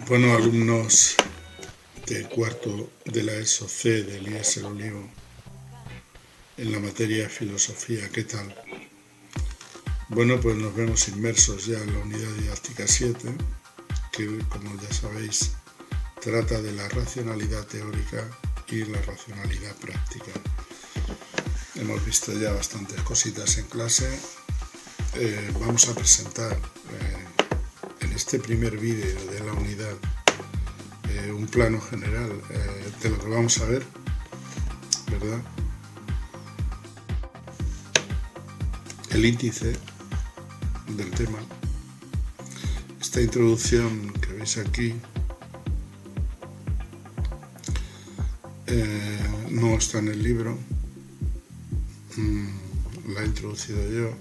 Bueno, alumnos de cuarto de la ESO C del IES El Olivo, en la materia de filosofía, ¿qué tal? Bueno, pues nos vemos inmersos ya en la unidad didáctica 7, que como ya sabéis trata de la racionalidad teórica y la racionalidad práctica. Hemos visto ya bastantes cositas en clase. Vamos a presentar en este primer vídeo de la unidad un plano general de lo que vamos a ver, ¿verdad? El índice del tema. Esta introducción que veis aquí no está en el libro, la he introducido yo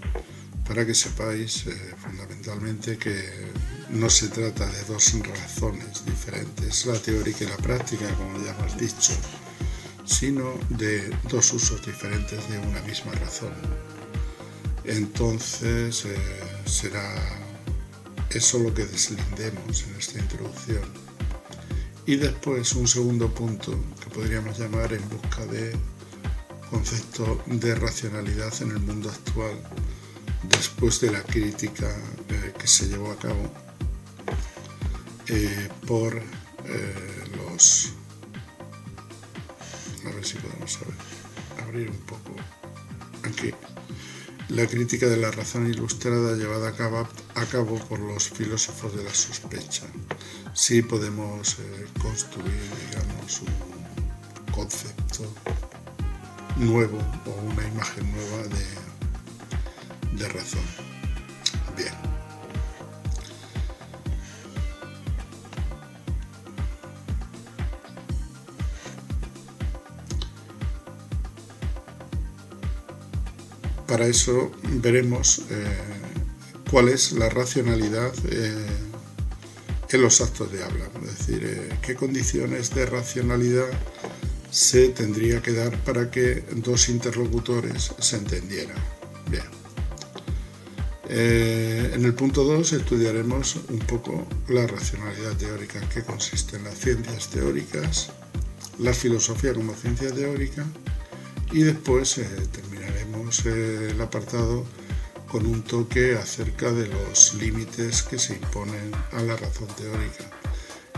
para que sepáis fundamentalmente que no se trata de dos razones diferentes, la teórica y la práctica, como ya hemos dicho, sino de dos usos diferentes de una misma razón. Entonces será eso lo que deslindemos en esta introducción. Y después un segundo punto que podríamos llamar en busca de concepto de racionalidad en el mundo actual, después de la crítica que se llevó a cabo por los... A ver si podemos abrir un poco aquí. La crítica de la razón ilustrada llevada a cabo por los filósofos de la sospecha. Sí podemos construir, digamos, un concepto nuevo o una imagen nueva de razón. Bien. Para eso veremos cuál es la racionalidad en los actos de habla, es decir, qué condiciones de racionalidad se tendría que dar para que dos interlocutores se entendieran. Bien. En el punto 2 estudiaremos un poco la racionalidad teórica, que consiste en las ciencias teóricas, la filosofía como ciencia teórica, y después terminaremos el apartado con un toque acerca de los límites que se imponen a la razón teórica,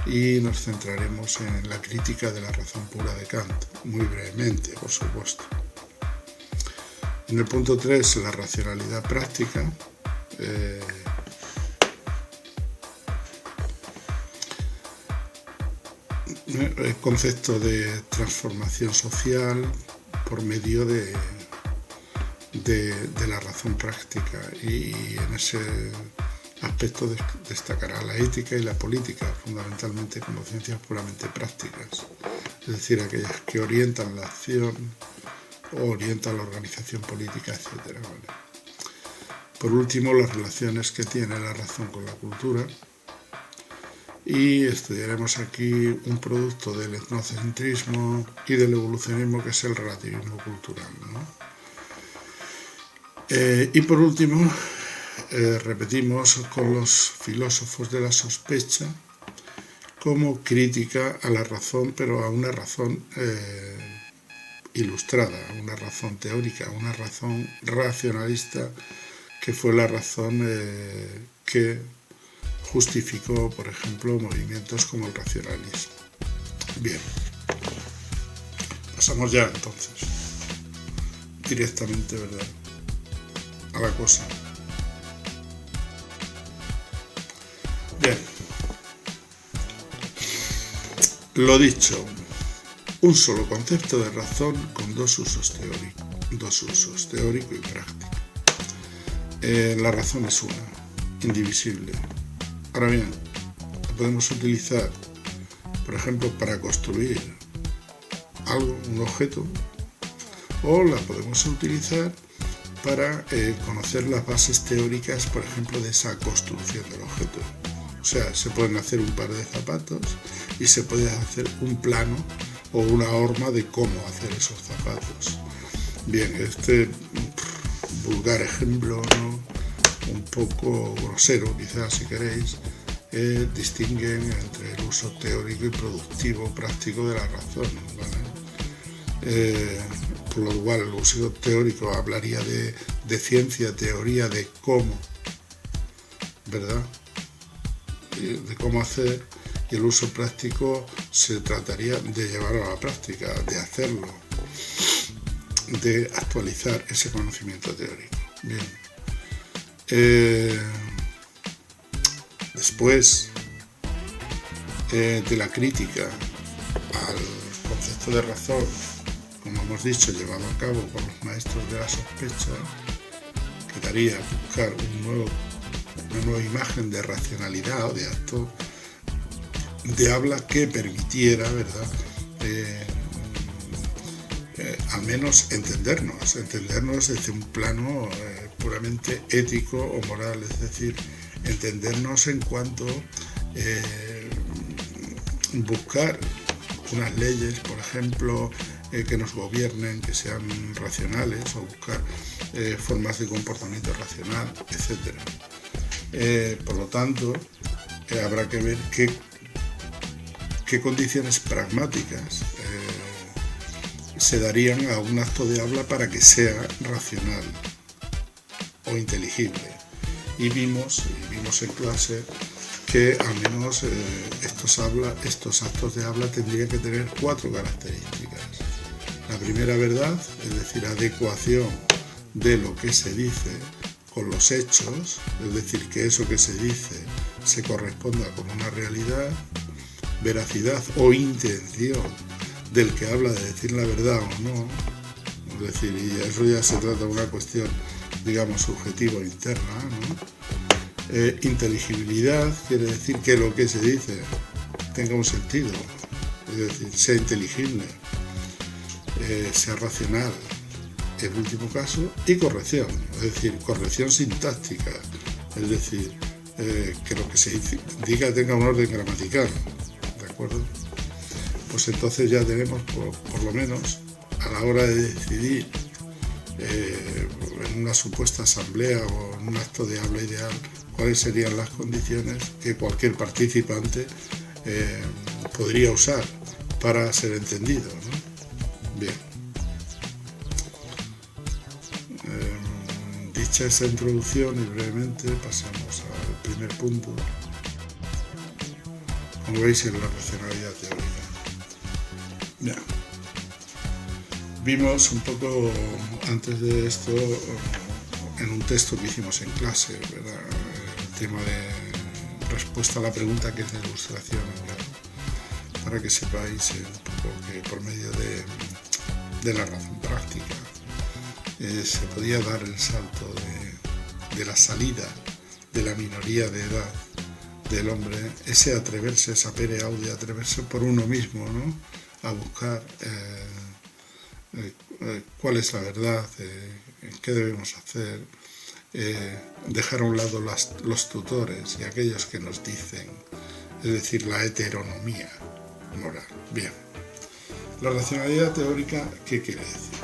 y nos centraremos en la crítica de la razón pura de Kant, muy brevemente, por supuesto. En el punto 3, la racionalidad práctica. El concepto de transformación social por medio de la razón práctica, y en ese aspecto destacará la ética y la política, fundamentalmente como ciencias puramente prácticas, es decir, aquellas que orientan la acción o orientan la organización política, etc. ¿Vale? Por último, las relaciones que tiene la razón con la cultura, y estudiaremos aquí un producto del etnocentrismo y del evolucionismo, que es el relativismo cultural, ¿no? Y por último, repetimos con los filósofos de la sospecha como crítica a la razón, pero a una razón ilustrada, a una razón teórica, a una razón racionalista, que fue la razón que justificó, por ejemplo, movimientos como el racionalismo. Bien, pasamos ya entonces directamente, ¿verdad?, a la cosa. Bien, lo dicho, un solo concepto de razón con dos usos teórico y práctico. La razón es una, indivisible. Ahora bien, la podemos utilizar, por ejemplo, para construir algo, un objeto, o la podemos utilizar para conocer las bases teóricas, por ejemplo, de esa construcción del objeto. O sea, se pueden hacer un par de zapatos y se puede hacer un plano o una horma de cómo hacer esos zapatos. Bien, este vulgar ejemplo, ¿no?, un poco grosero quizás, si queréis, distinguen entre el uso teórico y productivo práctico de la razón, ¿vale? Por lo cual el uso teórico hablaría de ciencia, teoría de cómo, ¿verdad? De cómo hacer, y el uso práctico se trataría de llevarlo a la práctica, de hacerlo, de actualizar ese conocimiento teórico. Bien. Después de la crítica al concepto de razón, como hemos dicho, llevado a cabo por los maestros de la sospecha, quedaría buscar una nueva imagen de racionalidad o de acto de habla que permitiera, ¿verdad?, al menos entendernos desde un plano puramente ético o moral, es decir, entendernos en cuanto buscar unas leyes, por ejemplo, que nos gobiernen, que sean racionales, o buscar formas de comportamiento racional, etc. Por lo tanto, habrá que ver qué condiciones pragmáticas se darían a un acto de habla para que sea racional o inteligible. Y vimos en clase que al menos estos actos de habla tendrían que tener 4 características. La primera, verdad, es decir, adecuación de lo que se dice con los hechos, es decir, que eso que se dice se corresponda con una realidad. Veracidad o intención del que habla de decir la verdad o no, es decir, y eso ya se trata de una cuestión, digamos, subjetiva o interna, ¿no? Inteligibilidad quiere decir que lo que se dice tenga un sentido, es decir, sea inteligible, sea racional, en último caso, y corrección, es decir, corrección sintáctica, es decir, que lo que se diga tenga un orden gramatical, ¿de acuerdo? Pues entonces ya tenemos, por lo menos, a la hora de decidir en una supuesta asamblea o en un acto de habla ideal, cuáles serían las condiciones que cualquier participante podría usar para ser entendido, ¿no? Bien. Dicha esta introducción, y brevemente pasamos al primer punto, como veis, en la racionalidad teórica. Ya. Vimos un poco antes de esto, en un texto que hicimos en clase, ¿verdad?, el tema de respuesta a la pregunta, que es de ilustración, ¿verdad?, para que sepáis un poco que por medio de la razón práctica se podía dar el salto de la salida de la minoría de edad del hombre, ese atreverse, esa pereau de atreverse por uno mismo, ¿no?, a buscar cuál es la verdad, qué debemos hacer, dejar a un lado los tutores y aquellos que nos dicen, es decir, la heteronomía moral. Bien, la racionalidad teórica, ¿qué quiere decir?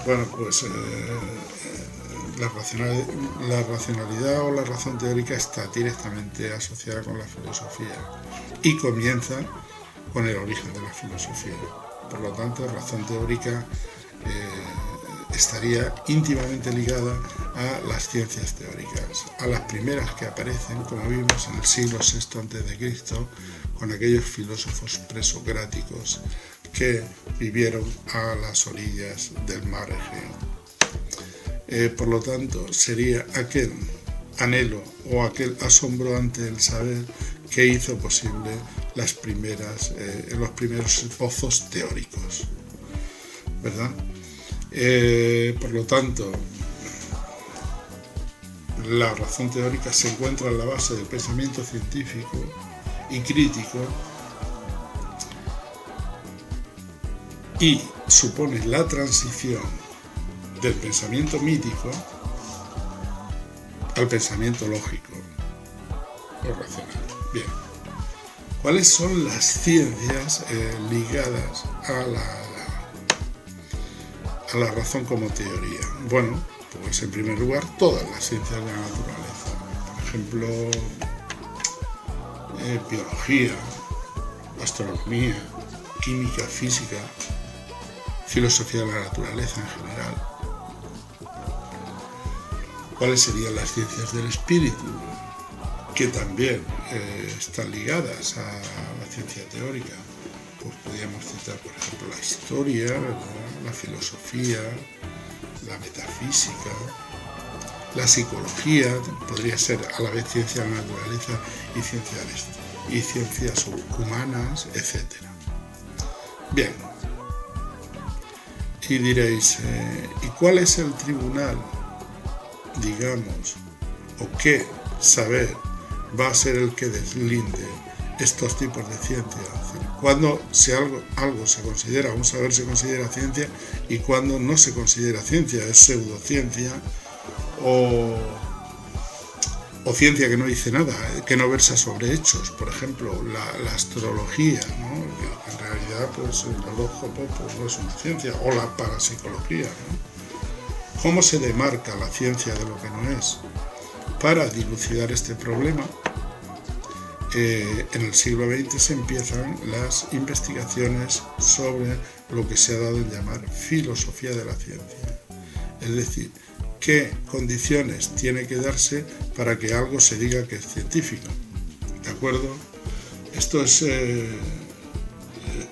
Bueno, pues la racionalidad o la razón teórica está directamente asociada con la filosofía y comienza con el origen de la filosofía. Por lo tanto, razón teórica estaría íntimamente ligada a las ciencias teóricas, a las primeras que aparecen, como vimos, en el siglo VI a.C., con aquellos filósofos presocráticos que vivieron a las orillas del mar Egeo. Por lo tanto, sería aquel anhelo o aquel asombro ante el saber que hizo posible los primeros esbozos teóricos, ¿verdad? Por lo tanto, la razón teórica se encuentra en la base del pensamiento científico y crítico y supone la transición del pensamiento mítico al pensamiento lógico o racional. Bien, ¿cuáles son las ciencias ligadas a la razón como teoría? Bueno, pues en primer lugar todas las ciencias de la naturaleza. Por ejemplo, biología, astronomía, química, física, filosofía de la naturaleza en general. ¿Cuáles serían las ciencias del espíritu? Que también están ligadas a la ciencia teórica. Pues podríamos citar, por ejemplo, la historia, ¿verdad? La filosofía, la metafísica, la psicología, podría ser a la vez ciencia de la naturaleza y ciencias humanas, etc. Bien, y diréis, ¿y cuál es el tribunal, digamos, o qué saber va a ser el que deslinde estos tipos de ciencia? Cuando algo se considera, un saber se considera ciencia y cuando no se considera ciencia, es pseudociencia o ciencia que no dice nada, que no versa sobre hechos. Por ejemplo, la astrología, ¿no? En realidad pues el horóscopo pues, no es una ciencia, o la parapsicología, ¿no? ¿Cómo se demarca la ciencia de lo que no es? Para dilucidar este problema, en el siglo XX se empiezan las investigaciones sobre lo que se ha dado en llamar filosofía de la ciencia. Es decir, qué condiciones tiene que darse para que algo se diga que es científico. ¿De acuerdo? Esto es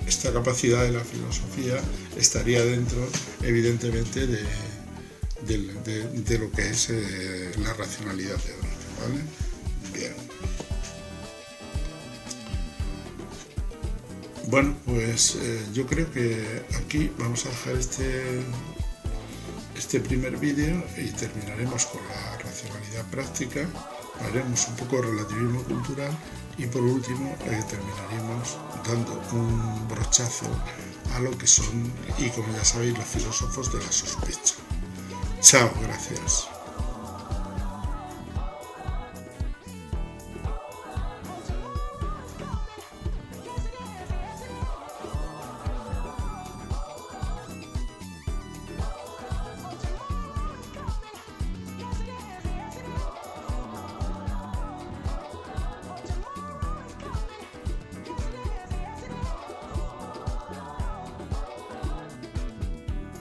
esta capacidad de la filosofía estaría dentro, evidentemente, de lo que es la racionalidad teórica, ¿vale? Bien. Bueno, pues yo creo que aquí vamos a dejar este primer vídeo y terminaremos con la racionalidad práctica, haremos un poco de relativismo cultural y por último terminaremos dando un brochazo a lo que son, y como ya sabéis, los filósofos de la sospecha. Chao, gracias.